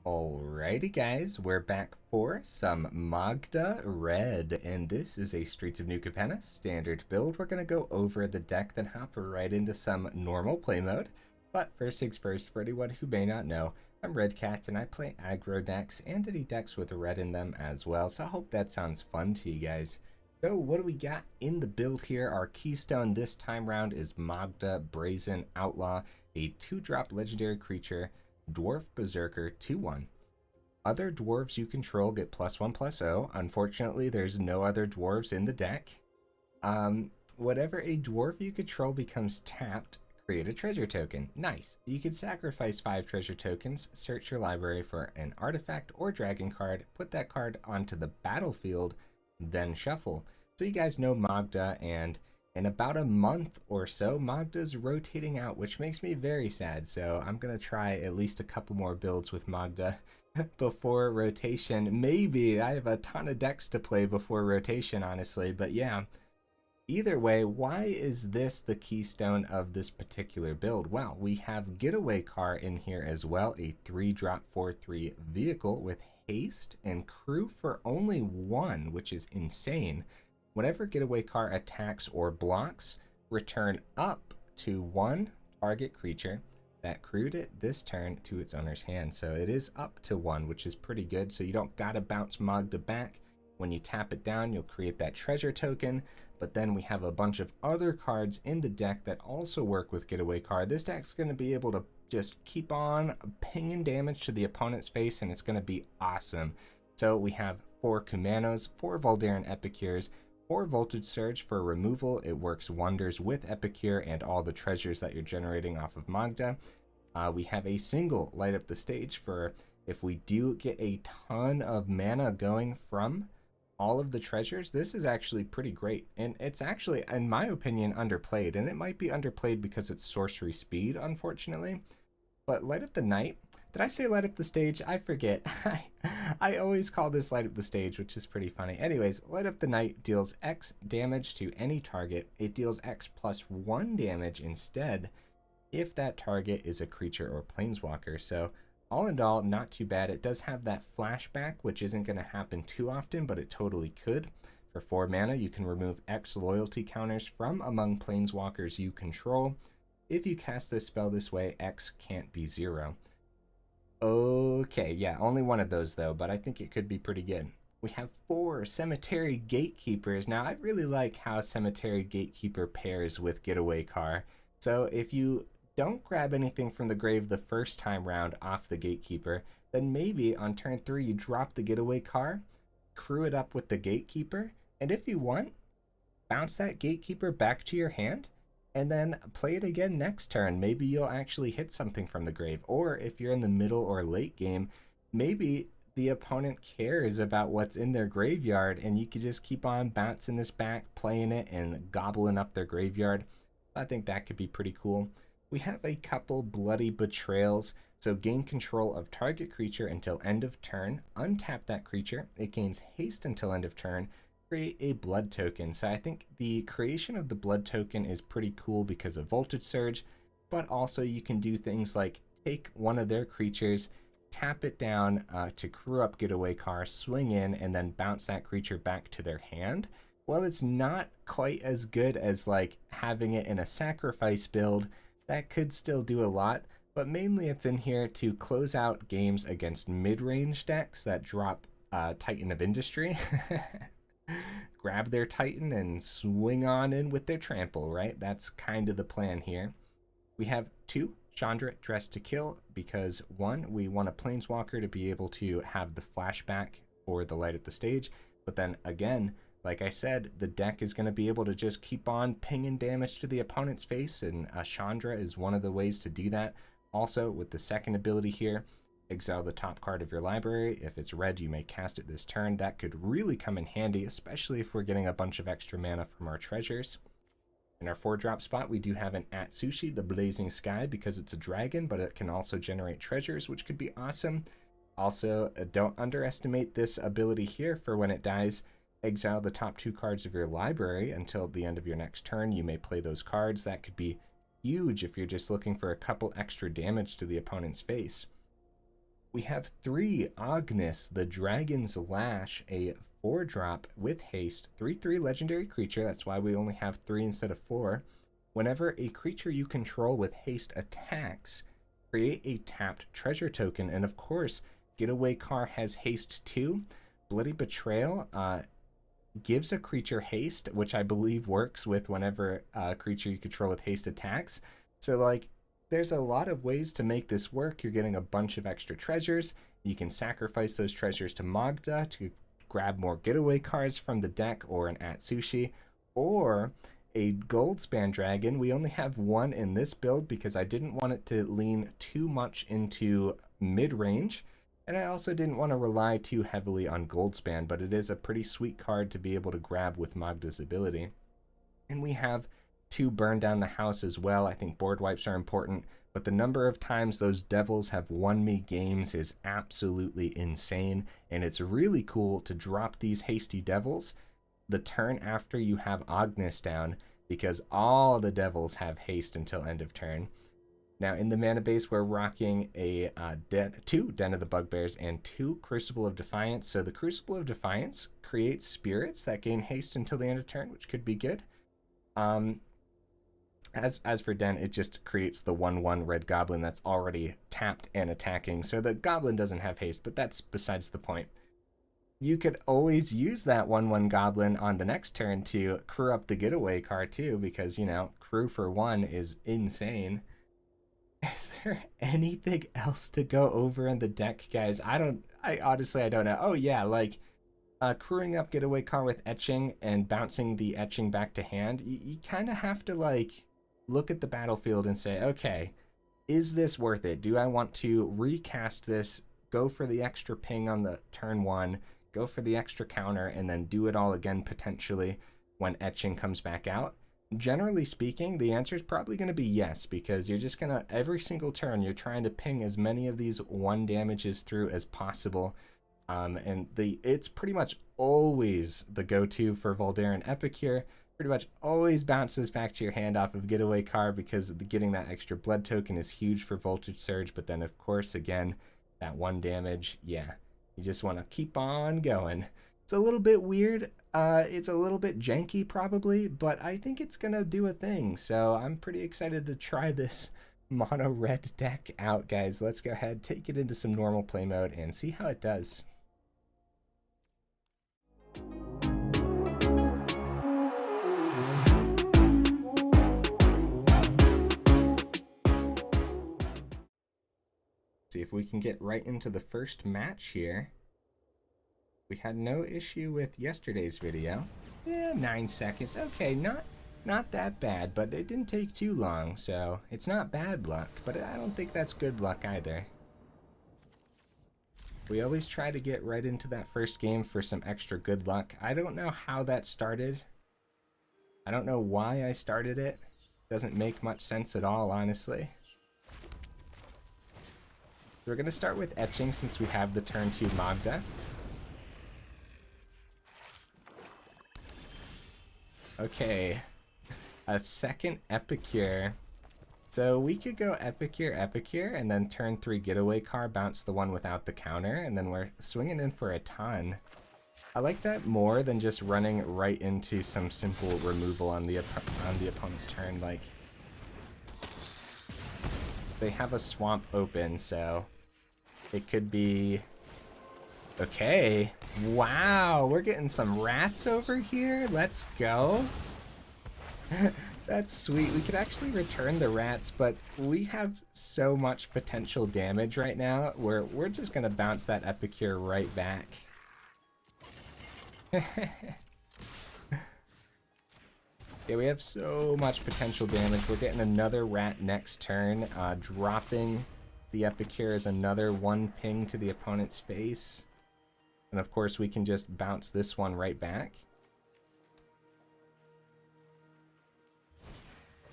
Alrighty guys, we're back for some Magda Red, and this is a Streets of New Capenna Standard build. We're going to go over the deck, then hop right into some normal play mode. But first things first, for anyone who may not know, I'm Red Cat and I play aggro decks and any decks with red in them as well, so I hope that sounds fun to you guys. So what do we got in the build here? Our keystone this time round is Magda, Brazen, Outlaw, a 2-drop legendary creature, Dwarf Berserker 2/1. Other dwarves you control get +1/+0. Unfortunately, there's no other dwarves in the deck. Whatever a dwarf you control becomes tapped, create a treasure token. Nice. You can sacrifice 5 treasure tokens, search your library for an artifact or dragon card, put that card onto the battlefield, then shuffle. So you guys know Magda, and in about a month or so, Magda's rotating out, which makes me very sad. So I'm going to try at least a couple more builds with Magda before rotation. Maybe. I have a ton of decks to play before rotation, honestly. But yeah, either way, why is this the keystone of this particular build? Well, we have Getaway Car in here as well, a 3-drop 4/3 vehicle with haste and crew for only 1, which is insane. Whenever Getaway Car attacks or blocks, return up to 1 target creature that crewed it this turn to its owner's hand. So it is up to 1, which is pretty good. So you don't gotta bounce Magda back. When you tap it down, you'll create that treasure token. But then we have a bunch of other cards in the deck that also work with Getaway Car. This deck's gonna be able to just keep on pinging damage to the opponent's face, and it's gonna be awesome. So we have 4 Kumanos, 4 Voldaren Epicures, 4 Voltage Surge for removal. It works wonders with Epicure and all the treasures that you're generating off of Magda. We have a single Light Up the Stage for if we do get a ton of mana going from all of the treasures. This is actually pretty great, and it's actually, in my opinion, underplayed, and it might be underplayed because it's sorcery speed, unfortunately. But Light Up the Night, did I say Light Up the Stage? I forget. I always call this Light Up the Stage, which is pretty funny. Anyways, Light Up the Night deals X damage to any target. It deals X plus 1 damage instead if that target is a creature or planeswalker. So all in all, not too bad. It does have that flashback, which isn't going to happen too often, but it totally could. For 4 mana, you can remove X loyalty counters from among planeswalkers you control. If you cast this spell this way, X can't be 0. Okay, yeah, only one of those though, but I think it could be pretty good. We have 4 Cemetery Gatekeepers. Now, I really like how Cemetery Gatekeeper pairs with Getaway Car. So if you don't grab anything from the grave the first time round off the Gatekeeper, then maybe on turn 3 you drop the Getaway Car, crew it up with the Gatekeeper, and if you want, bounce that Gatekeeper back to your hand, and then play it again next turn. Maybe you'll actually hit something from the grave. Or if you're in the middle or late game, maybe the opponent cares about what's in their graveyard, and you could just keep on bouncing this back, playing it, and gobbling up their graveyard. I think that could be pretty cool. We have a couple Bloody Betrayals. So gain control of target creature until end of turn. Untap that creature. It gains haste until end of turn. Create a blood token. So I think the creation of the blood token is pretty cool because of Voltage Surge, but also you can do things like take one of their creatures, tap it down to crew up Getaway Car, swing in, and then bounce that creature back to their hand. Well, it's not quite as good as like having it in a sacrifice build. That could still do a lot, but mainly it's in here to close out games against mid-range decks that drop Titan of Industry. Grab their Titan and swing on in with their trample, right? That's kind of the plan here. We have 2 Chandra Dressed to Kill because 1, we want a planeswalker to be able to have the flashback for the Light Up the Stage, but then again, like I said, the deck is going to be able to just keep on pinging damage to the opponent's face, and Chandra is one of the ways to do that. Also, with the second ability here, exile the top card of your library. If it's red, you may cast it this turn. That could really come in handy, especially if we're getting a bunch of extra mana from our treasures. In our 4-drop spot, we do have an Atsushi, the Blazing Sky, because it's a dragon, but it can also generate treasures, which could be awesome. Also, don't underestimate this ability here for when it dies. Exile the top 2 cards of your library until the end of your next turn. You may play those cards. That could be huge if you're just looking for a couple extra damage to the opponent's face. We have 3 Ognis, the Dragon's Lash, a 4-drop with haste, 3/3 legendary creature. That's why we only have 3 instead of 4. Whenever a creature you control with haste attacks, create a tapped treasure token. And of course, Getaway Car has haste too. Bloody Betrayal gives a creature haste, which I believe works with whenever a creature you control with haste attacks. So like, there's a lot of ways to make this work. You're getting a bunch of extra treasures. You can sacrifice those treasures to Magda to grab more getaway cards from the deck, or an Atsushi, or a Goldspan Dragon. We only have 1 in this build because I didn't want it to lean too much into mid-range, and I also didn't want to rely too heavily on Goldspan, but it is a pretty sweet card to be able to grab with Magda's ability. And we have 2 burn down the house as well. I think board wipes are important, but the number of times those devils have won me games is absolutely insane, and it's really cool to drop these hasty devils the turn after you have Ognis down, because all the devils have haste until end of turn. Now in the mana base, we're rocking a 2 Den of the Bugbears and 2 Crucible of Defiance. So the Crucible of Defiance creates spirits that gain haste until the end of turn, which could be good. As for Den, it just creates the 1/1 red goblin that's already tapped and attacking. So the goblin doesn't have haste, but that's besides the point. You could always use that 1/1 goblin on the next turn to crew up the getaway car too, because, you know, crew for 1 is insane. Is there anything else to go over in the deck, guys? I honestly don't know. Oh yeah, like crewing up getaway car with etching and bouncing the etching back to hand. You kind of have to like look at the battlefield and say, okay, is this worth it? Do I want to recast this, go for the extra ping on the turn 1, go for the extra counter, and then do it all again potentially when etching comes back out? Generally speaking, the answer is probably going to be yes, because you're just going to, every single turn, you're trying to ping as many of these 1 damages through as possible. And it's pretty much always the go-to for Voldaren Epicure. Pretty much always bounces back to your hand off of Getaway Car, because getting that extra blood token is huge for Voltage Surge. But then, of course, again, that 1 damage, yeah, you just want to keep on going. It's a little bit weird. It's a little bit janky probably, but I think it's going to do a thing. So I'm pretty excited to try this mono red deck out, guys. Let's go ahead, take it into some normal play mode and see how it does. See if we can get right into the first match here. We had no issue with yesterday's video. Yeah, 9 seconds. Okay, not that bad, but it didn't take too long, so it's not bad luck, but I don't think that's good luck either. We always try to get right into that first game for some extra good luck. I don't know how that started. I don't know why I started it. Doesn't make much sense at all, honestly. We're going to start with etching since we have the turn 2 Magda. Okay, a second Epicure. So we could go Epicure, and then turn 3 Getaway Car, bounce the one without the counter, and then we're swinging in for a ton. I like that more than just running right into some simple removal on the opponent's turn. Like, they have a swamp open, so it could be... Okay, wow, we're getting some rats over here. Let's go. That's sweet. We could actually return the rats, but we have so much potential damage right now where we're just gonna bounce that Epicure right back. Yeah, we have so much potential damage. We're getting another rat next turn. Dropping the Epicure is another 1 ping to the opponent's face. And of course, we can just bounce this one right back.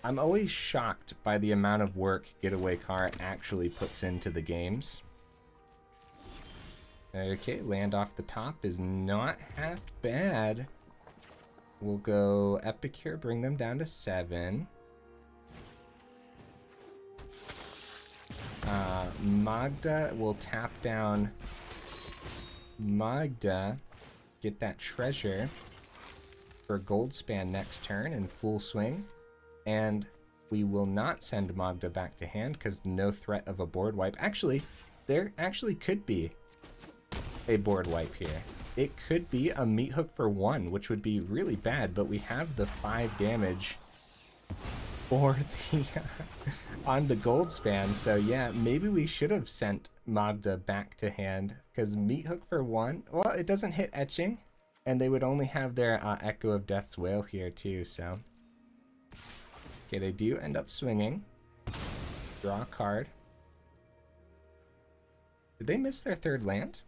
I'm always shocked by the amount of work Getaway Car actually puts into the games. Okay, land off the top is not half bad. We'll go Epicure, bring them down to 7. Magda will tap down Magda, get that treasure for Goldspan next turn in full swing, and we will not send Magda back to hand because no threat of a board wipe. Actually, there actually could be a board wipe here. It could be a meat hook for 1, which would be really bad, but we have the 5 damage for the on the Goldspan, so yeah, maybe we should have sent Magda back to hand, because meat hook for 1, well, it doesn't hit etching, and they would only have their Echo of Death's Wail here too, so. Okay, they do end up swinging. Draw a card. Did they miss their 3rd land?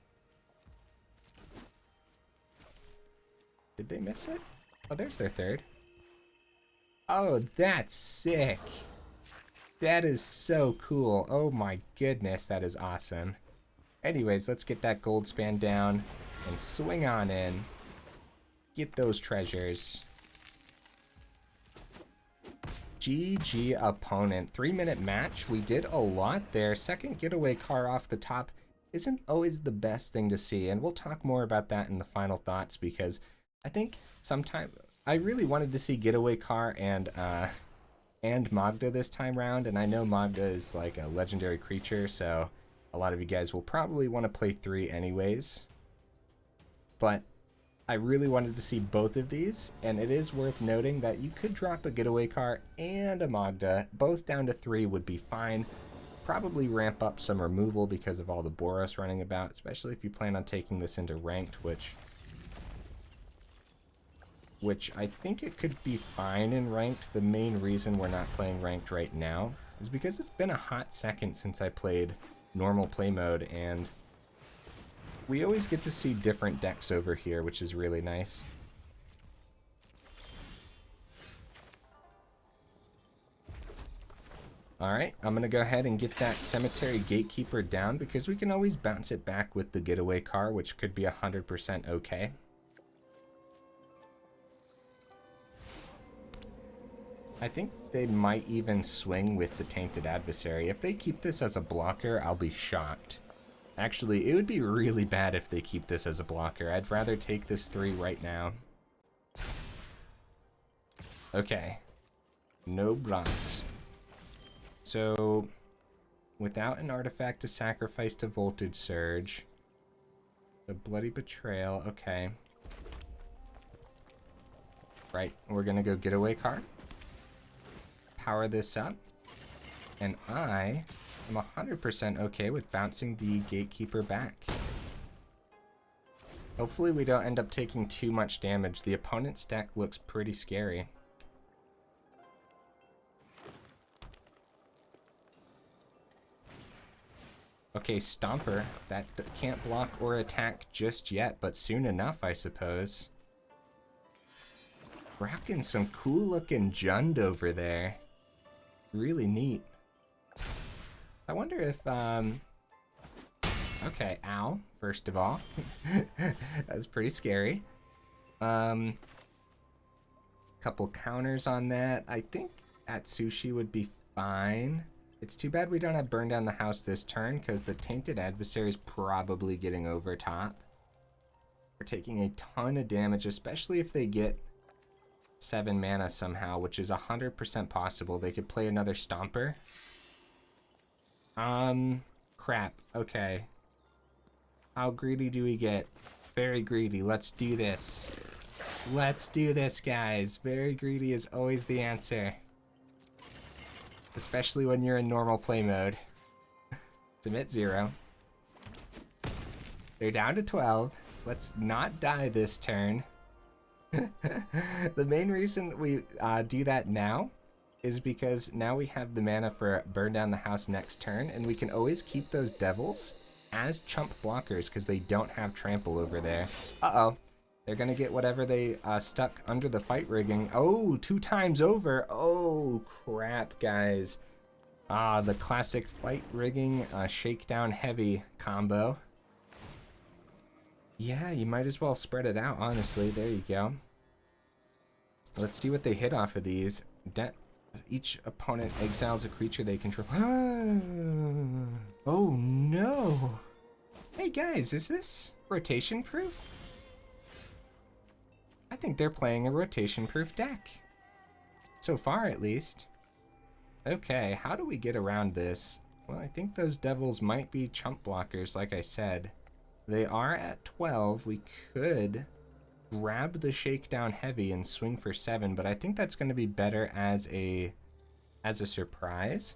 Did they miss it? Oh, there's their 3rd. Oh, that's sick. That is so cool. Oh my goodness, that is awesome. Anyways, let's get that Goldspan down and swing on in. Get those treasures. GG opponent. 3-minute match. We did a lot there. Second getaway car off the top isn't always the best thing to see, and we'll talk more about that in the final thoughts, because I think sometime I really wanted to see getaway car and Magda this time round, and I know Magda is like a legendary creature, so a lot of you guys will probably want to play 3 anyways. But I really wanted to see both of these, and it is worth noting that you could drop a getaway car and a Magda. Both down to 3 would be fine. Probably ramp up some removal because of all the Boros running about, especially if you plan on taking this into ranked, which I think it could be fine in ranked. The main reason we're not playing ranked right now is because it's been a hot second since I played normal play mode, and we always get to see different decks over here, which is really nice. Alright, I'm going to go ahead and get that Cemetery Gatekeeper down, because we can always bounce it back with the getaway car, which could be 100% okay. I think they might even swing with the Tainted Adversary. If they keep this as a blocker, I'll be shocked. Actually, it would be really bad if they keep this as a blocker. I'd rather take this 3 right now. Okay. No blocks. So, without an artifact to sacrifice to Voltage Surge, the Bloody Betrayal, okay. Right, we're gonna go Getaway Car. Power this up. And I am 100% okay with bouncing the Gatekeeper back. Hopefully we don't end up taking too much damage. The opponent's deck looks pretty scary. Okay, Stomper. That can't block or attack just yet, but soon enough, I suppose. Rocking some cool looking Jund over there. Really neat. I wonder if, okay, ow, first of all. That's pretty scary. Couple counters on that. I think Atsushi would be fine. It's too bad we don't have Burn Down the House this turn, because the Tainted Adversary is probably getting over top. We're taking a ton of damage, especially if they get 7 mana somehow, which is 100% possible. They could play another Stomper. Crap. Okay. How greedy do we get? Very greedy. Let's do this. Let's do this, guys. Very greedy is always the answer. Especially when you're in normal play mode. Submit 0. They're down to 12. Let's not die this turn. The main reason we do that now is because now we have the mana for Burn Down the House next turn, and we can always keep those devils as chump blockers because they don't have trample over there. Uh-oh. They're gonna get whatever they stuck under the fight rigging. Oh, 2 times over. Oh, crap, guys. The classic fight rigging shakedown heavy combo. Yeah, you might as well spread it out, honestly. There you go. Let's see what they hit off of these. Each opponent exiles a creature they control. Oh no! Hey guys, is this rotation proof? I think they're playing a rotation proof deck. So far, at least. Okay, how do we get around this? Well, I think those devils might be chump blockers, like I said. They are at 12. We could grab the Shakedown Heavy and swing for 7, but I think that's going to be better as a surprise.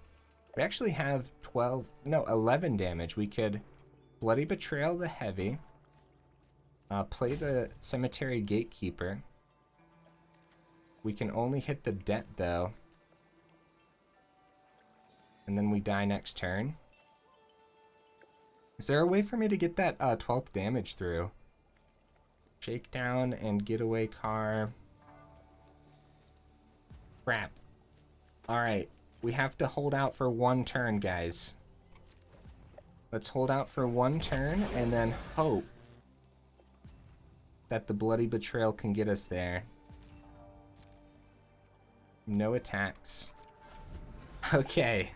We actually have 11 damage. We could Bloody Betrayal the Heavy, play the Cemetery Gatekeeper. We can only hit the debt, though. And then we die next turn. Is there a way for me to get that 12th damage through? Shakedown and Getaway Car. Crap. Alright, we have to hold out for one turn, guys. Let's hold out for one turn and then hope that the Bloody Betrayal can get us there. No attacks. Okay.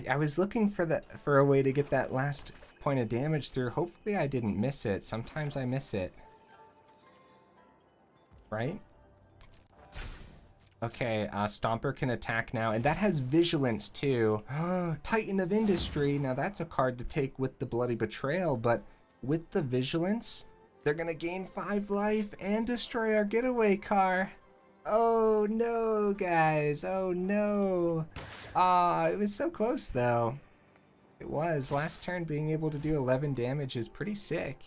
I was looking for a way to get that last point of damage through. Hopefully I didn't miss it. Sometimes I miss it. Right? Okay, Stomper can attack now, and that has Vigilance too. Titan of Industry. Now that's a card to take with the Bloody Betrayal, but with the Vigilance, they're gonna gain 5 life and destroy our Getaway Car. Oh no, guys. Oh no. It was so close though. It was. Last turn being able to do 11 damage is pretty sick.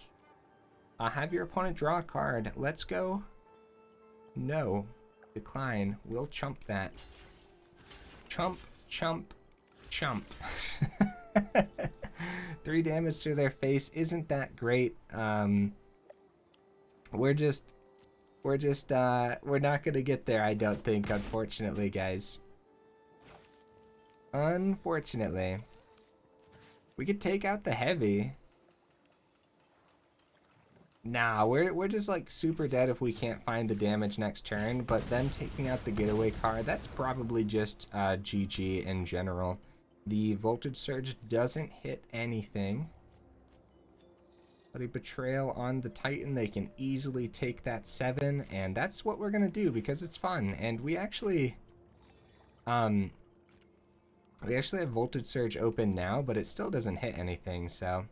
Have your opponent draw a card. Let's go. No. Decline. We'll chump that. Chump, chump, chump. 3 damage to their face isn't that great. We're not gonna get there, I don't think, unfortunately, guys. Unfortunately. We could take out the heavy. Nah, we're just like super dead if we can't find the damage next turn, but then taking out the Getaway Car, that's probably just GG in general. The Voltage Surge doesn't hit anything. Bloody Betrayal on the Titan, they can easily take that 7, and that's what we're gonna do because it's fun. And we actually have Voltage Surge open now, but it still doesn't hit anything. So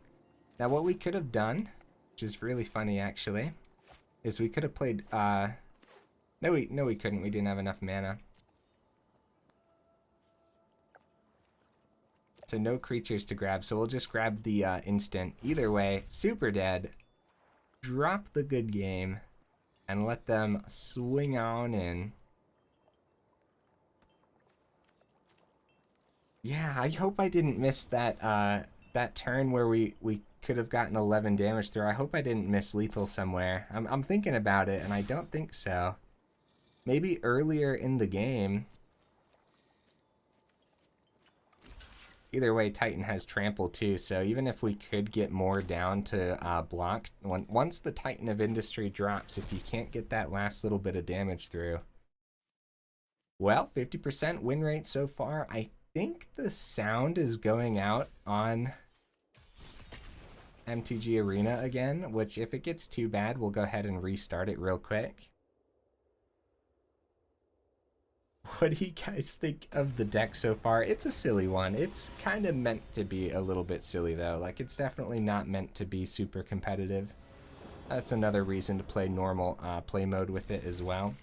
now what we could have done, which is really funny actually, is we could have played no we couldn't. We didn't have enough mana. So no creatures to grab, so we'll just grab the instant. Either way, super dead. Drop the good game and let them swing on in. Yeah, I hope I didn't miss that that turn where we could have gotten 11 damage through. I hope I didn't miss lethal somewhere. I'm thinking about it, and I don't think so. Maybe earlier in the game. Either way, Titan has trample too, so even if we could get more down to block, once the Titan of Industry drops, if you can't get that last little bit of damage through. Well, 50% win rate so far. I think the sound is going out on MTG Arena again, which if it gets too bad, we'll go ahead and restart it real quick. What do you guys think of the deck so far? It's a silly one. It's kind of meant to be a little bit silly though. Like, it's definitely not meant to be super competitive. That's another reason to play normal play mode with it as well.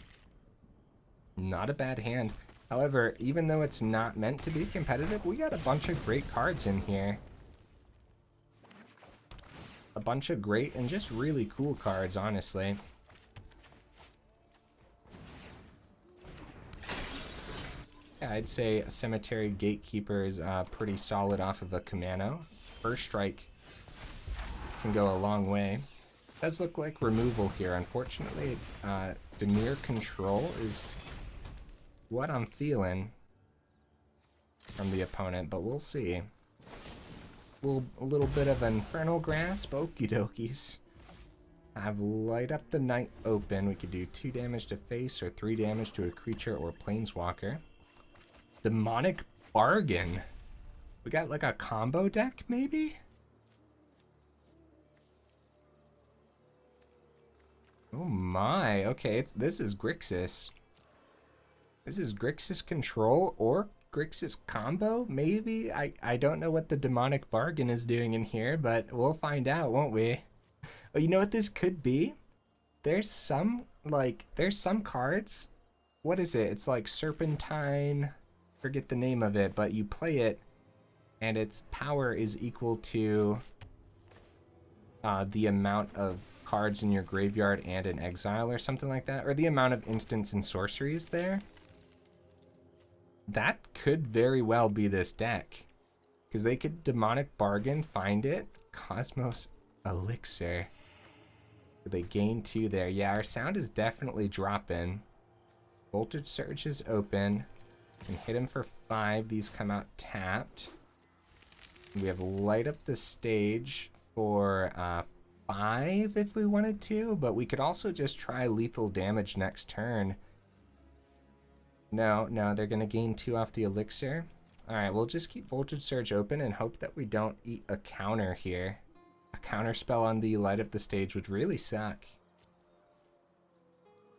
Not a bad hand. However, even though it's not meant to be competitive, we got a bunch of great cards in here. A bunch of great and just really cool cards, honestly. Yeah, I'd say a Cemetery Gatekeeper is pretty solid off of a Kumano. First Strike can go a long way. Does look like removal here. Unfortunately, Demir Control is what I'm feeling from the opponent, but we'll see. A little bit of Infernal Grasp, okie dokies. Have Light Up the Night open. We could do 2 damage to face or 3 damage to a creature or planeswalker. Demonic Bargain. We got like a combo deck, maybe? Oh my, okay, this is Grixis. This is Grixis Control or Grixis Combo, maybe? I don't know what the Demonic Bargain is doing in here, but we'll find out, won't we? Oh, you know what this could be? There's some cards. What is it? It's like Serpentine, forget the name of it, but you play it, and its power is equal to the amount of cards in your graveyard and in exile or something like that, or the amount of instants and sorceries there. That could very well be this deck, because they could Demonic Bargain, find it, Cosmos Elixir. They gain 2 there. Yeah, our sound is definitely dropping. Voltage Surge is open. And hit him for 5. These come out tapped. We have Light Up the Stage for 5 if we wanted to, but we could also just try lethal damage next turn. No, they're going to gain 2 off the elixir. Alright, we'll just keep Voltage Surge open and hope that we don't eat a counter here. A counter spell on the Light Up the Stage would really suck.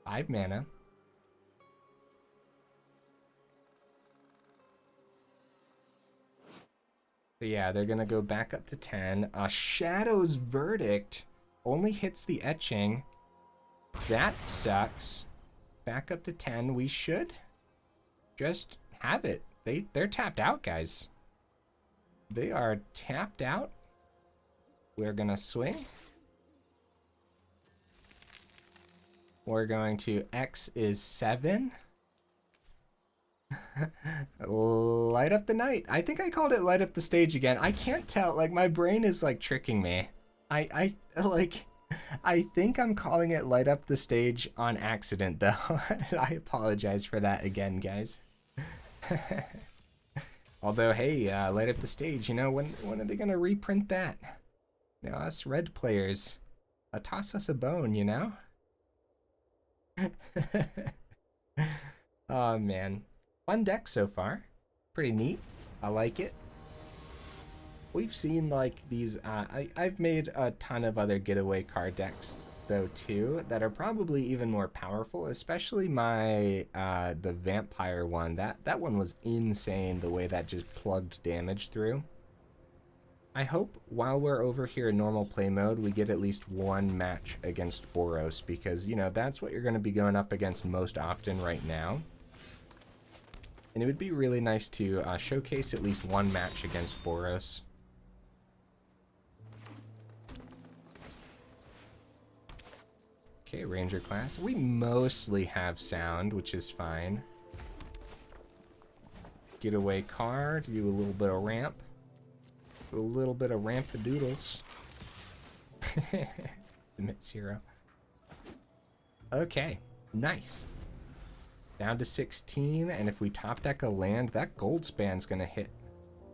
5 mana. So yeah, they're going to go back up to 10. Shadow's Verdict only hits the etching. That sucks. Back up to 10. We should just have it. They're tapped out, guys. They are tapped out. We're going to swing. We're going to X is 7. Light Up the Night. I think I called it Light Up the Stage again. I can't tell. Like, my brain is like tricking me. I think I'm calling it Light Up the Stage on accident, though. I apologize for that again, guys. Although, hey, Light Up the Stage, you know, when are they gonna reprint that? You know, us red players, toss us a bone, you know? Oh, man. Fun deck so far. Pretty neat. I like it. We've seen like these, I've made a ton of other Getaway Car decks though too that are probably even more powerful, especially my, the Vampire one. That one was insane the way that just plugged damage through. I hope while we're over here in normal play mode, we get at least one match against Boros because, you know, that's what you're going to be going up against most often right now. And it would be really nice to showcase at least one match against Boros. Okay, Ranger class. We mostly have sound, which is fine. Getaway Car to do a little bit of ramp. A little bit of ramp-a-doodles. Submit 0. Okay, nice. Down to 16, and if we top deck a land, that Goldspan's gonna hit.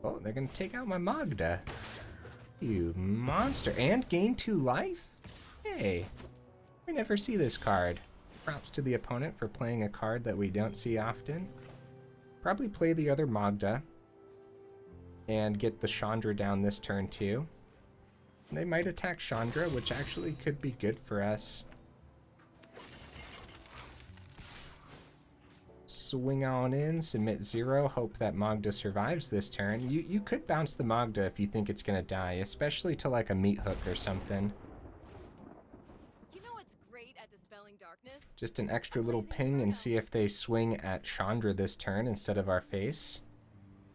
Oh, they're gonna take out my Magda. You monster. And gain 2 life? Hey, we never see this card. Props to the opponent for playing a card that we don't see often. Probably play the other Magda. And get the Chandra down this turn too. And they might attack Chandra, which actually could be good for us. Swing on in, submit 0, hope that Magda survives this turn. You could bounce the Magda if you think it's gonna die, especially to like a meat hook or something. You know what's great at dispelling darkness? Just an extra little ping and see if they swing at Chandra this turn instead of our face.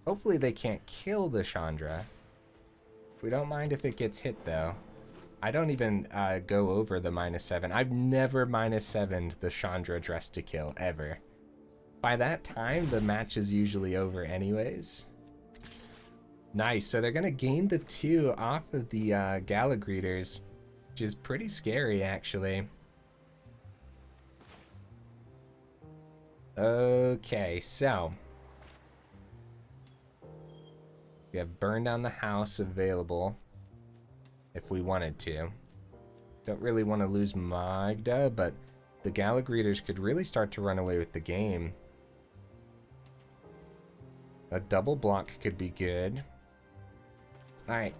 Hopefully they can't kill the Chandra. We don't mind if it gets hit though. I don't even go over the -7. I've never -7'd the Chandra dressed to kill, ever. By that time, the match is usually over anyways. Nice, so they're gonna gain the 2 off of the Galagreeters, which is pretty scary actually. Okay, so we have Burn Down the House available if we wanted to. Don't really want to lose Magda, but the Galagreeters could really start to run away with the game. A double block could be good. Alright.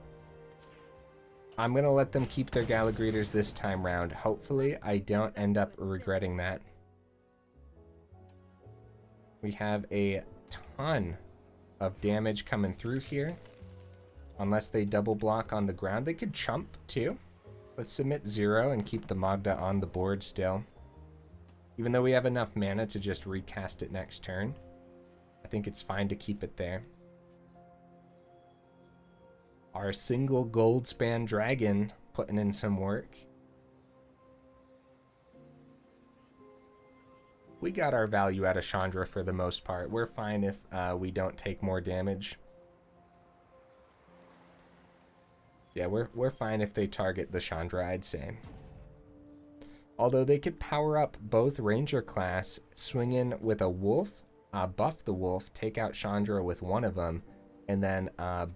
I'm going to let them keep their Galagreeters this time round. Hopefully, I don't end up regretting that. We have a ton of damage coming through here. Unless they double block on the ground. They could chump, too. Let's submit 0 and keep the Magda on the board still. Even though we have enough mana to just recast it next turn, I think it's fine to keep it there. Our single Goldspan Dragon putting in some work. We got our value out of Chandra for the most part. We're fine if we don't take more damage. Yeah, we're fine if they target the Chandra, I'd say. Although they could power up both Ranger class, swing in with a wolf, buff the wolf, take out Chandra with one of them, and then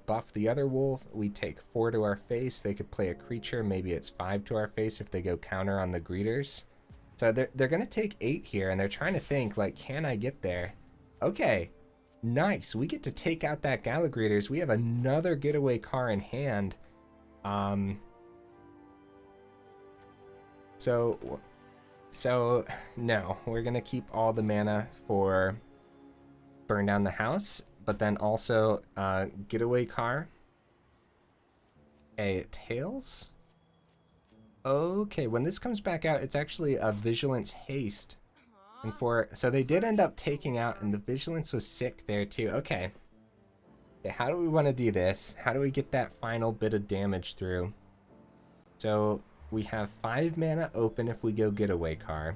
buff the other wolf. We take 4 to our face. They could play a creature. Maybe it's 5 to our face if they go counter on the greeters. So they're going to take 8 here, and they're trying to think, like, can I get there? Okay, nice. We get to take out that Galagreeters. We have another Getaway Car in hand. So no, we're going to keep all the mana for Burn Down the House, but then also Getaway Car. Okay, Tails. Okay, when this comes back out, it's actually a Vigilance Haste. And so they did end up taking out, and the Vigilance was sick there too. Okay. Okay, how do we want to do this? How do we get that final bit of damage through? So we have 5 mana open if we go Getaway Car.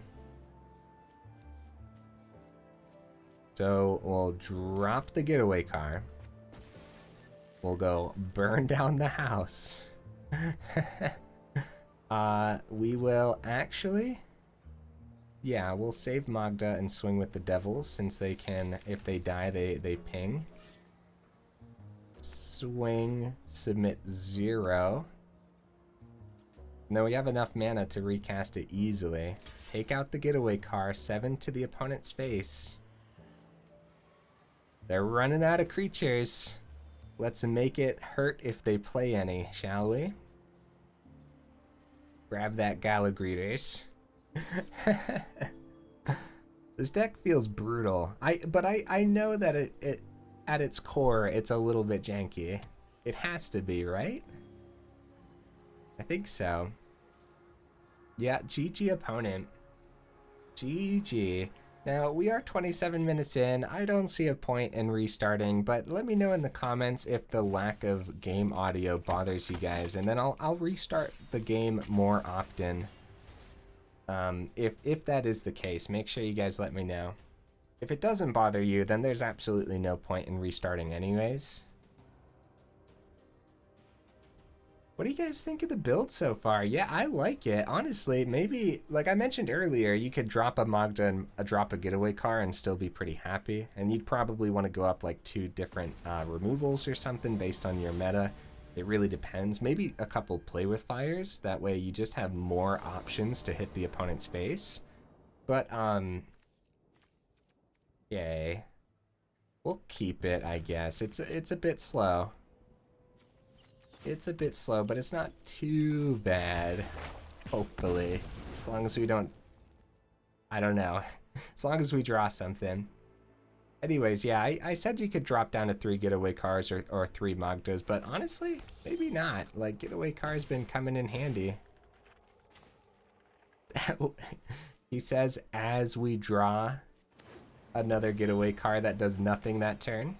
So we'll drop the Getaway Car. We'll go Burn Down the House. We will actually... Yeah, we'll save Magda and swing with the Devils, since they can, if they die, they ping. Swing, submit 0. No, we have enough mana to recast it easily. Take out the Getaway Car, 7 to the opponent's face. They're running out of creatures. Let's make it hurt if they play any, shall we? Grab that Galagreeters. This deck feels brutal. But I know that it at its core, it's a little bit janky. It has to be, right? I think so. Yeah, GG opponent. GG. Now, we are 27 minutes in. I don't see a point in restarting, but let me know in the comments if the lack of game audio bothers you guys, and then I'll restart the game more often. If that is the case, make sure you guys let me know. If it doesn't bother you, then there's absolutely no point in restarting anyways. What do you guys think of the build so far? Yeah, I like it. Honestly, maybe, like I mentioned earlier, you could drop a Magda and drop a Getaway Car and still be pretty happy. And you'd probably want to go up like 2 different removals or something based on your meta. It really depends. Maybe a couple Play With Fires. That way you just have more options to hit the opponent's face. But, yay. We'll keep it, I guess. It's a bit slow. It's a bit slow, but it's not too bad. Hopefully. As long as we don't... I don't know. As long as we draw something. Anyways, yeah, I said you could drop down to 3 Getaway Cars or 3 Magdas, but honestly, maybe not. Like, Getaway Car's been coming in handy. He says, as we draw another Getaway Car that does nothing that turn.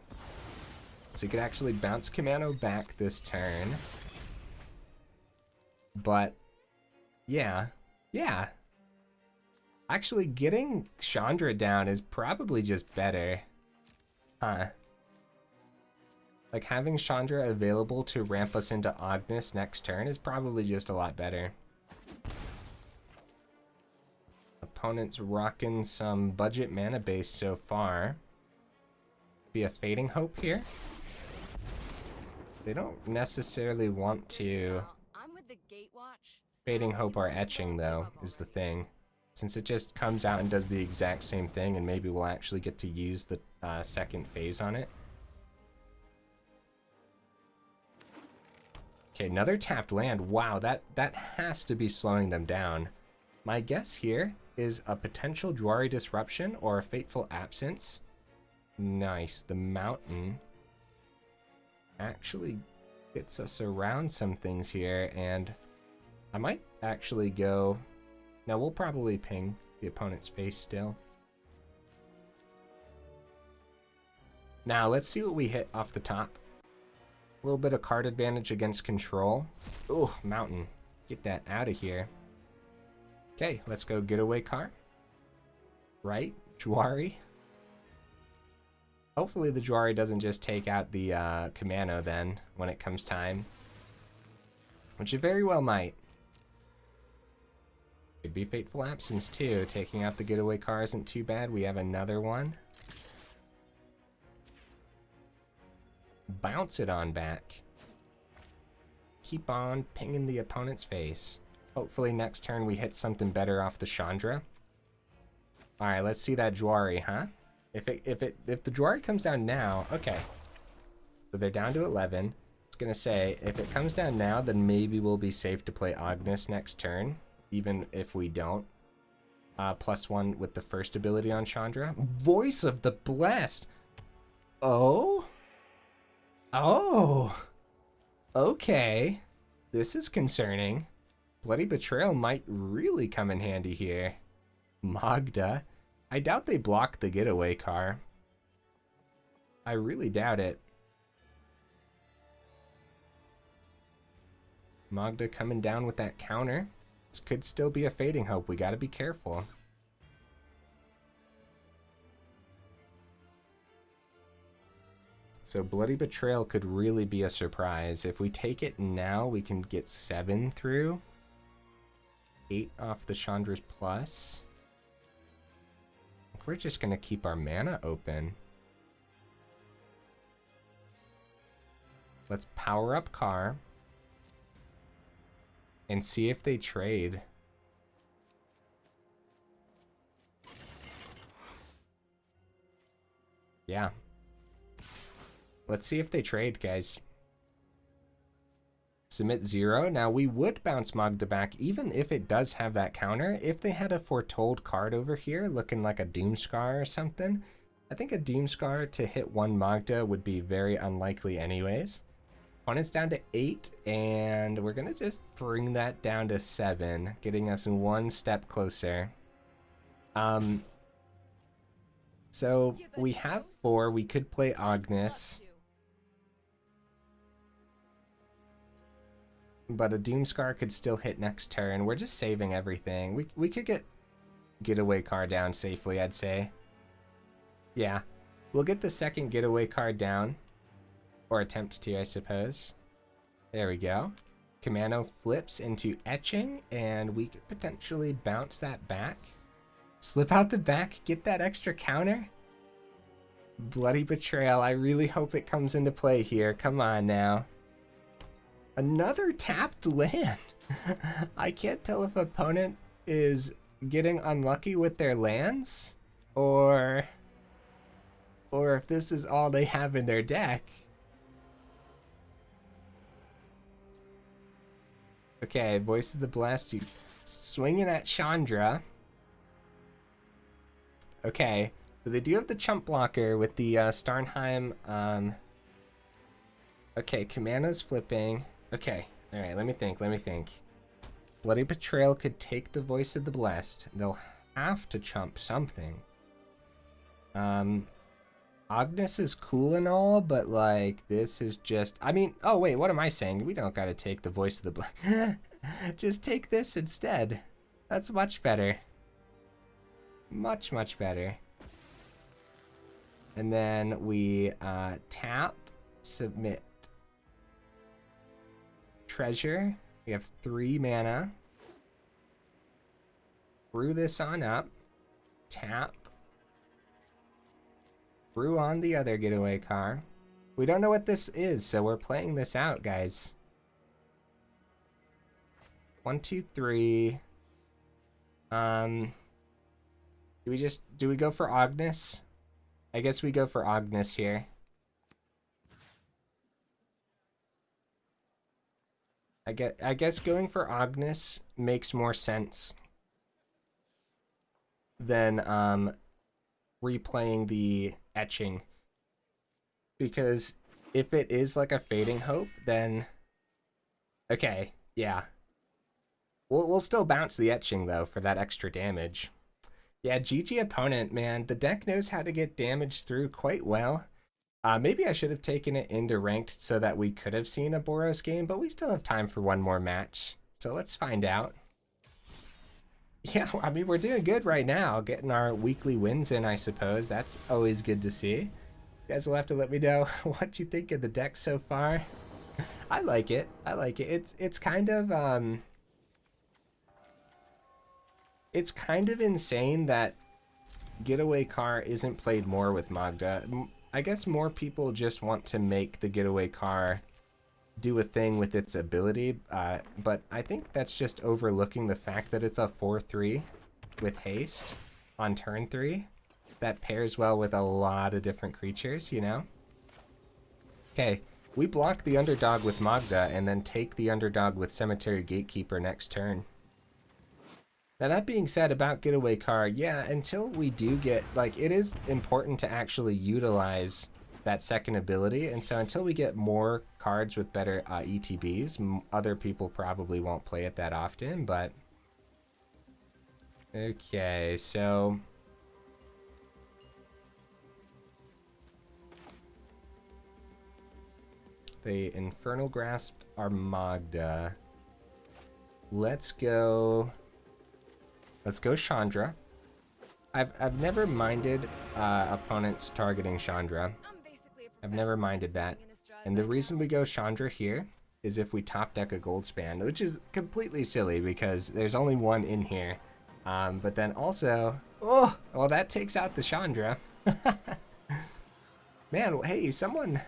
So you could actually bounce Kumano back this turn. But, yeah. Actually, getting Chandra down is probably just better. Huh. Like, having Chandra available to ramp us into Ognis next turn is probably just a lot better. Opponent's rocking some budget mana base so far. Be a Fading Hope here. They don't necessarily want to Fading Hope or Etching, though, is the thing. Since it just comes out and does the exact same thing, and maybe we'll actually get to use the second phase on it. Okay, another tapped land. Wow, that has to be slowing them down. My guess here is a potential Jwari Disruption or a Fateful Absence. Nice. The mountain actually gets us around some things here, and I might actually go... Now, we'll probably ping the opponent's face still. Now, let's see what we hit off the top. A little bit of card advantage against control. Ooh, mountain. Get that out of here. Okay, let's go Getaway Car. Right? Jwari. Hopefully the Jwari doesn't just take out the Kumano then when it comes time. Which it very well might. Could be Fateful Absence too. Taking out the Getaway Car isn't too bad. We have another one. Bounce it on back. Keep on pinging the opponent's face. Hopefully next turn we hit something better off the Chandra. Alright, let's see that Jwari, huh? If the Jwari comes down now, okay. So they're down to 11. I was gonna say, if it comes down now, then maybe we'll be safe to play Ognis next turn, even if we don't. +1 with the first ability on Chandra. Voice of the Blessed! Oh? Oh! Okay. This is concerning. Bloody Betrayal might really come in handy here. Magda. I doubt they block the Getaway Car. I really doubt it. Magda coming down with that counter. This could still be a fading hope. We gotta be careful. So Bloody Betrayal could really be a surprise. If we take it now, we can get 7 through. 8 off the Chandra's plus. We're just going to keep our mana open. Let's power up Car. And see if they trade. Yeah. Let's see if they trade, guys. Submit 0. Now, we would bounce Magda back, even if it does have that counter. If they had a Foretold card over here, looking like a Doomscar or something, I think a Doomscar to hit 1 Magda would be very unlikely anyways. Opponent's down to 8, and we're going to just bring that down to 7, getting us 1 step closer. So, we have 4. We could play Ognis. But a Doomscar could still hit next turn. We're just saving everything. We could get Getaway Car down safely, I'd say. Yeah. We'll get the second Getaway Car down. Or attempt to, I suppose. There we go. Kumano flips into Etching, and we could potentially bounce that back. Slip out the back, get that extra counter. Bloody Betrayal. I really hope it comes into play here. Come on now. Another tapped land. I can't tell if opponent is getting unlucky with their lands or if this is all they have in their deck. Okay, Voice of the Blessed, you swinging at Chandra. Okay, so they do have the chump blocker with the Starnheim. Okay, Kumano's flipping. Okay, alright, let me think. Bloody Betrayal could take the Voice of the Blessed. They'll have to chump something. Ognis is cool and all, but like, this is just... I mean, oh wait, what am I saying? We don't gotta take the Voice of the Blessed. Just take this instead. That's much better. Much, much better. And then we tap, submit. Treasure. We have 3 mana. Brew this on up. Tap. Brew on the other Getaway Car. We don't know what this is, so we're playing this out, guys. 1, 2, 3. Do we go for Ognis? I guess we go for Ognis here. I guess going for Ognis makes more sense than replaying the etching, because if it is like a fading hope, then okay, yeah. We'll still bounce the etching though for that extra damage. Yeah, GG opponent, man. The deck knows how to get damage through quite well. Maybe I should have taken it into ranked so that we could have seen a Boros game, but we still have time for one more match. So let's find out. Yeah, I mean, we're doing good right now, getting our weekly wins in, I suppose. That's always good to see. You guys will have to let me know what you think of the deck so far. I like it. I like it. It's kind of insane that Getaway Car isn't played more with Magda. I guess more people just want to make the Getaway Car do a thing with its ability, but I think that's just overlooking the fact that it's a 4/3 with haste on turn 3 that pairs well with a lot of different creatures, you know? Okay, we block the underdog with Magda and then take the underdog with Cemetery Gatekeeper next turn. Now that being said about Getaway Car, yeah, until we do get, like, it is important to actually utilize that second ability, and so until we get more cards with better ETBs, other people probably won't play it that often, but... Okay, so... The Infernal Grasp are Magda. Let's go Chandra. I've never minded opponents targeting Chandra. I've never minded that. And the reason we go Chandra here is if we top deck a Goldspan, which is completely silly because there's only one in here. But then also, oh, well, that takes out the Chandra. Man, hey, someone,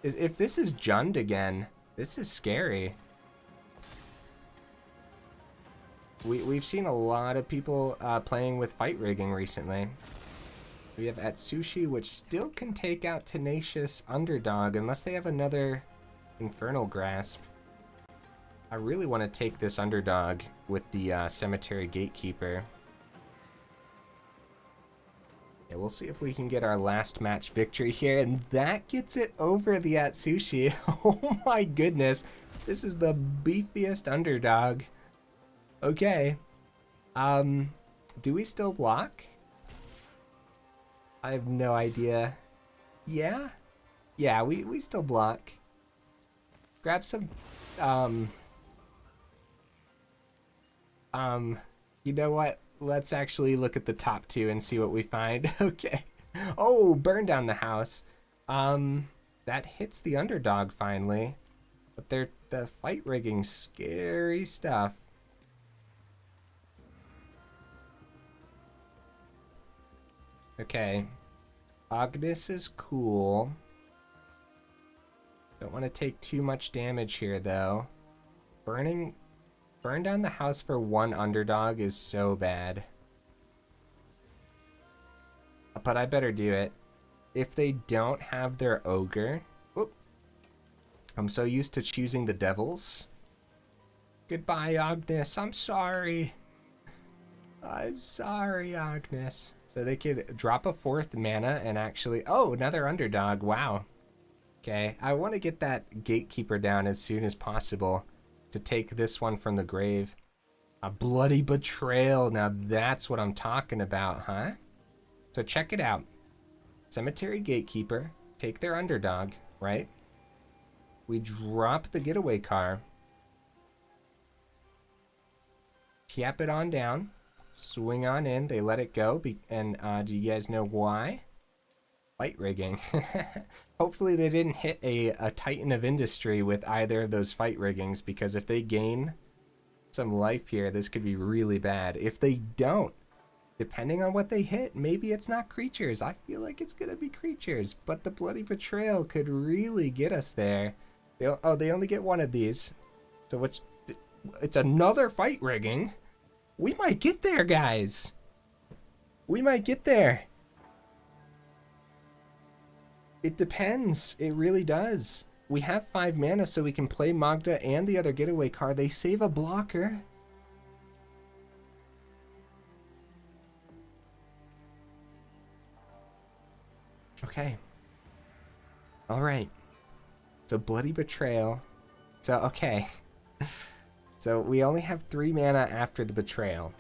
if this is Jund again, this is scary. We've seen a lot of people playing with fight rigging recently. We have Atsushi, which still can take out Tenacious Underdog unless they have another Infernal Grasp. I really want to take this underdog with the Cemetery Gatekeeper. Yeah, we'll see if we can get our last match victory here, and that gets it over the Atsushi. Oh my goodness, this is the beefiest underdog. Okay, do we still block? I have no idea. Yeah, we still block. Grab some, you know what? Let's actually look at the top two and see what we find. Okay. Oh, burn down the house. That hits the underdog finally, but the fight rigging, scary stuff. Okay, Ognis is cool. Don't want to take too much damage here though. Burn down the house for one underdog is so bad. But I better do it. If they don't have their ogre, whoop, I'm so used to choosing the devils. Goodbye, Ognis. I'm sorry. I'm sorry, Ognis. So they could drop a 4th mana and actually... Oh, another underdog. Wow. Okay, I want to get that Gatekeeper down as soon as possible to take this one from the grave. A Bloody Betrayal. Now that's what I'm talking about, huh? So check it out. Cemetery Gatekeeper. Take their underdog, right? We drop the Getaway Car. Tap it on down. Swing on in, they let it go, and do you guys know why? Fight rigging. Hopefully they didn't hit a Titan of Industry with either of those fight riggings, because if they gain some life here, this could be really bad. If they don't, depending on what they hit, maybe it's not creatures. I feel like it's gonna be creatures, but the Bloody Betrayal could really get us there. They only get one of these. So it's another fight rigging. We might get there, guys. We might get there. It depends. It really does. We have 5 mana, so we can play Magda and the other Getaway Car. They save a blocker. Okay. Alright. So Bloody Betrayal. So, okay. So we only have 3 mana after the Betrayal,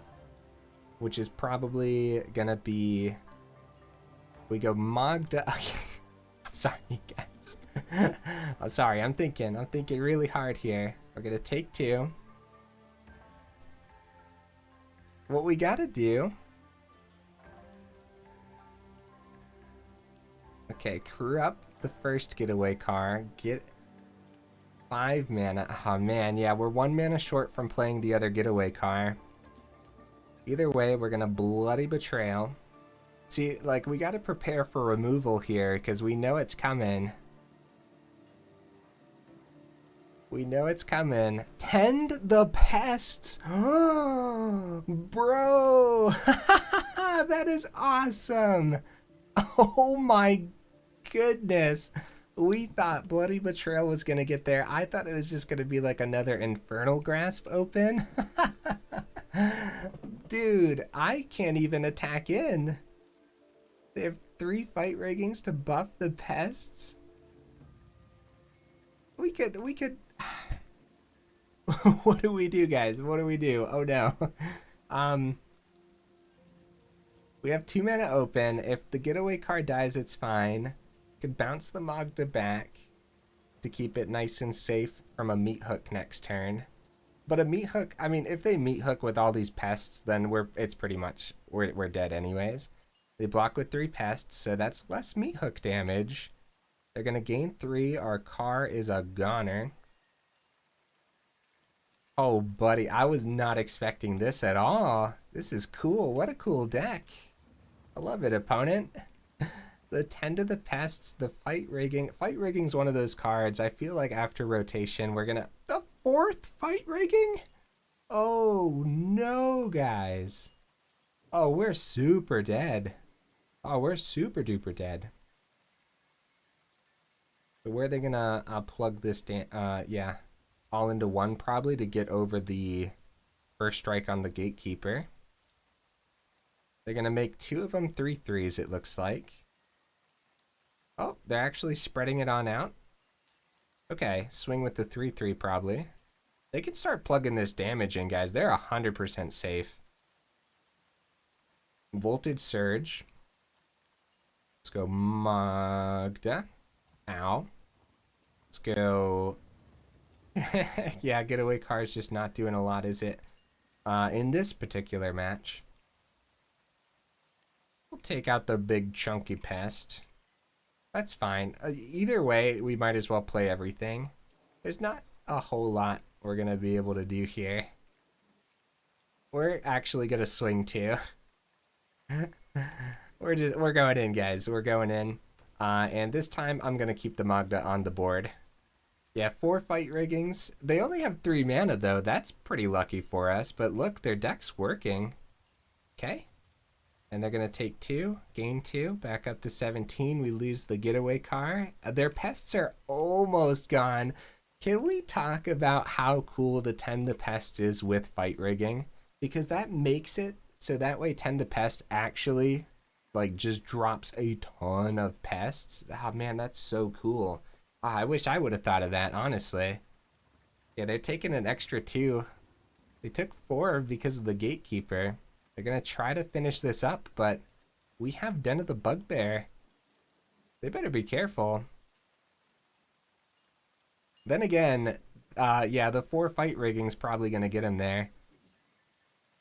which is probably gonna be... We go Magda... Okay. I'm sorry, guys. I'm sorry, I'm thinking really hard here. We're gonna take 2. What we gotta do... Okay, crew up the first Getaway Car. Get 5 mana. Oh man, yeah, we're 1 mana short from playing the other Getaway Car. Either way, we're gonna Bloody Betrayal. See, like, we gotta prepare for removal here, because we know it's coming. We know it's coming. Tend the pests! Bro! That is awesome! Oh my goodness! We thought Bloody Betrayal was gonna get there. I thought it was just gonna be like another Infernal Grasp open. Dude, I can't even attack in. They have 3 fight riggings to buff the pests. We could... What do we do, guys? What do we do? Oh no. We have 2 mana open. If the Getaway Car dies, it's fine. Could bounce the Magda back to keep it nice and safe from a meat hook next turn. But a meat hook, I mean, if they meat hook with all these pests, then it's pretty much, we're dead anyways. They block with 3 pests, so that's less meat hook damage. They're gonna gain 3. Our car is a goner. Oh, buddy, I was not expecting this at all. This is cool. What a cool deck. I love it, opponent. The Tend of the Pests, the Fight Rigging. Fight Rigging's one of those cards. I feel like after rotation, we're gonna... The 4th Fight Rigging? Oh, no, guys. Oh, we're super dead. Oh, we're super duper dead. So where are they gonna plug this yeah, all into one probably to get over the first strike on the Gatekeeper. They're gonna make 2 of them 3/3s, it looks like. Oh, they're actually spreading it on out. Okay, swing with the 3/3 probably. They can start plugging this damage in, guys. They're 100% safe. Voltage Surge. Let's go Magda. Ow. Let's go... Yeah, Getaway Car is just not doing a lot, is it? In this particular match. We'll take out the big chunky pest. That's fine. Either way, we might as well play everything. There's not a whole lot we're going to be able to do here. We're actually going to swing too. We're going in, guys. We're going in. And this time I'm going to keep the Magda on the board. Yeah, 4 fight riggings. They only have 3 mana though. That's pretty lucky for us. But look, their deck's working. Okay. And they're going to take 2, gain 2, back up to 17. We lose the Getaway Car. Their pests are almost gone. Can we talk about how cool the Tend the Pest is with fight rigging? Because that makes it so that way Tend the Pest actually like just drops a ton of pests. Oh man, that's so cool. Oh, I wish I would have thought of that, honestly. Yeah, they're taking an extra 2. They took 4 because of the Gatekeeper. They're going to try to finish this up, but we have Den of the Bugbear. They better be careful. Then again, yeah, the 4 fight rigging's probably going to get him there.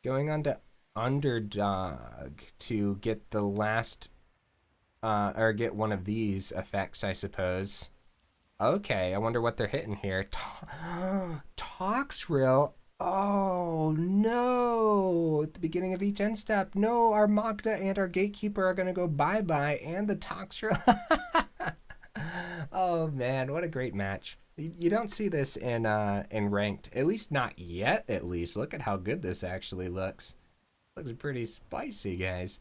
Going on to Underdog to get the last, or get one of these effects, I suppose. Okay, I wonder what they're hitting here. Toxrill. Oh no! At the beginning of each end step, no, our Magda and our Gatekeeper are gonna go bye-bye, and the Toxrill. Oh man, what a great match. You don't see this in ranked, at least not yet. At least look at how good this actually looks. Looks pretty spicy, guys.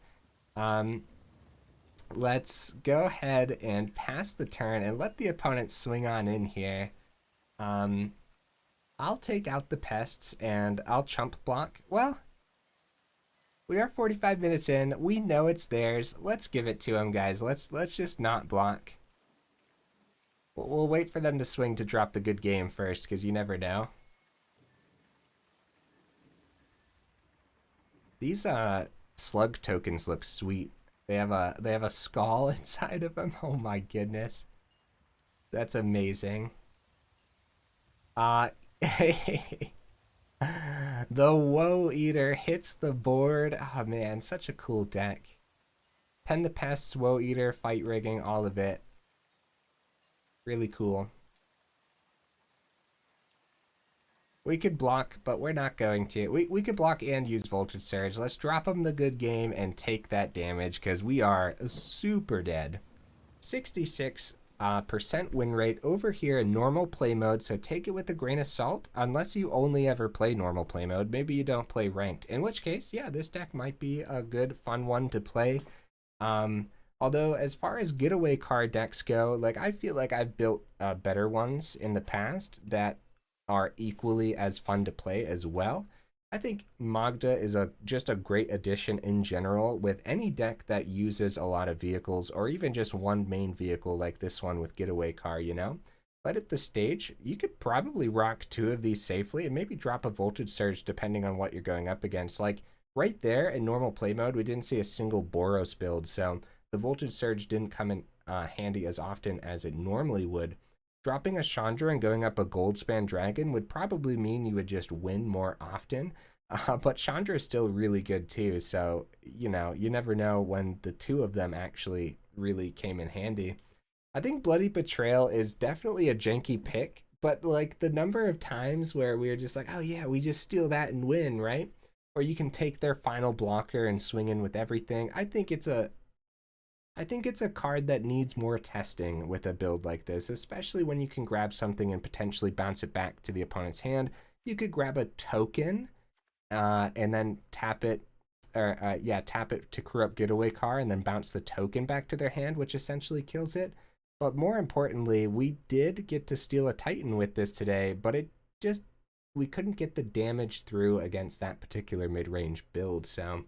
let's go ahead and pass the turn and let the opponent swing on in here. I'll take out the pests and I'll chump block. Well, we are 45 minutes in. We know it's theirs. Let's give it to them, guys. Let's just not block. We'll wait for them to swing to drop the good game first, because you never know. These slug tokens look sweet. They have a skull inside of them. Oh my goodness, that's amazing. The Woe Eater hits the board. Oh man, such a cool deck. Pen the Pests, Woe Eater, Fight Rigging, all of it. Really cool. We could block, but we're not going to. We could block and use Voltage Surge. Let's drop them the good game and take that damage, because we are super dead. 66% win rate over here in normal play mode, so take it with a grain of salt, unless you only ever play normal play mode. Maybe you don't play ranked, in which case, yeah, this deck might be a good, fun one to play. Although, as far as getaway car decks go, like, I feel like I've built better ones in the past that are equally as fun to play as well. I think Magda is just a great addition in general with any deck that uses a lot of vehicles, or even just one main vehicle like this one with Getaway Car, you know? Light up the stage. You could probably rock 2 of these safely and maybe drop a Voltage Surge depending on what you're going up against. Like, right there in normal play mode, we didn't see a single Boros build, so the Voltage Surge didn't come in handy as often as it normally would. Dropping a Chandra and going up a Goldspan Dragon would probably mean you would just win more often. But Chandra is still really good too, so, you know, you never know when the 2 of them actually really came in handy. I think Bloody Betrayal is definitely a janky pick, but like the number of times where we were just like, oh yeah, we just steal that and win, right? Or you can take their final blocker and swing in with everything. I think it's a card that needs more testing with a build like this, especially when you can grab something and potentially bounce it back to the opponent's hand. You could grab a token and then tap it, or tap it to crew up Getaway Car and then bounce the token back to their hand, which essentially kills it. But more importantly, we did get to steal a Titan with this today, but we couldn't get the damage through against that particular mid-range build, so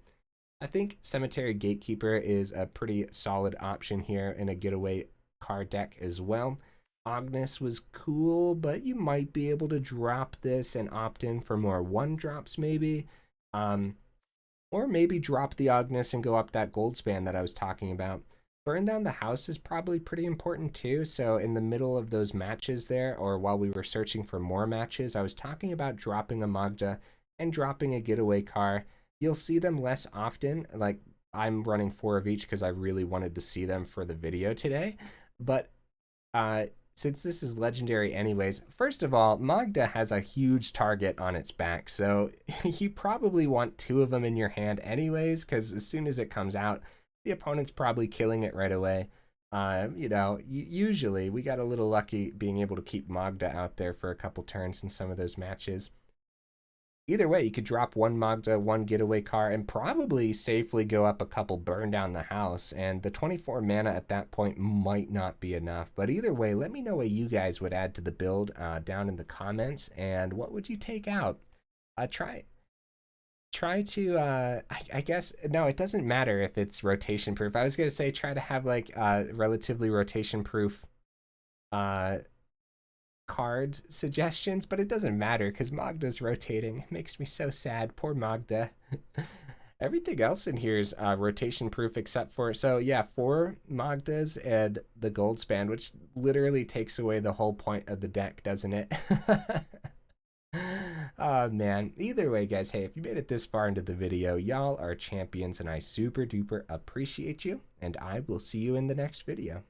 I think Cemetery Gatekeeper is a pretty solid option here in a Getaway Car deck as well. Ognis was cool, but you might be able to drop this and opt in for more 1-drops maybe. Or maybe drop the Ognis and go up that Goldspan that I was talking about. Burn Down the House is probably pretty important too, so in the middle of those matches there, or while we were searching for more matches, I was talking about dropping a Magda and dropping a Getaway Car. You'll see them less often, like I'm running 4 of each because I really wanted to see them for the video today. But since this is legendary anyways, first of all, Magda has a huge target on its back, so you probably want 2 of them in your hand anyways, because as soon as it comes out, the opponent's probably killing it right away. You know, usually we got a little lucky being able to keep Magda out there for a couple turns in some of those matches. Either way, you could drop 1 Magda, 1 Getaway Car, and probably safely go up a couple Burn Down the House, and the 24 mana at that point might not be enough. But either way, let me know what you guys would add to the build down in the comments, and what would you take out? Try to, I guess, no, it doesn't matter if it's rotation proof. I was going to say try to have like relatively rotation proof card suggestions, but it doesn't matter because Magda's rotating. It makes me so sad. Poor Magda. Everything else in here is rotation proof except for, so yeah, 4 Magdas and the Goldspan, which literally takes away the whole point of the deck, doesn't it? Oh man, either way guys, hey, if you made it this far into the video, y'all are champions and I super duper appreciate you, and I will see you in the next video.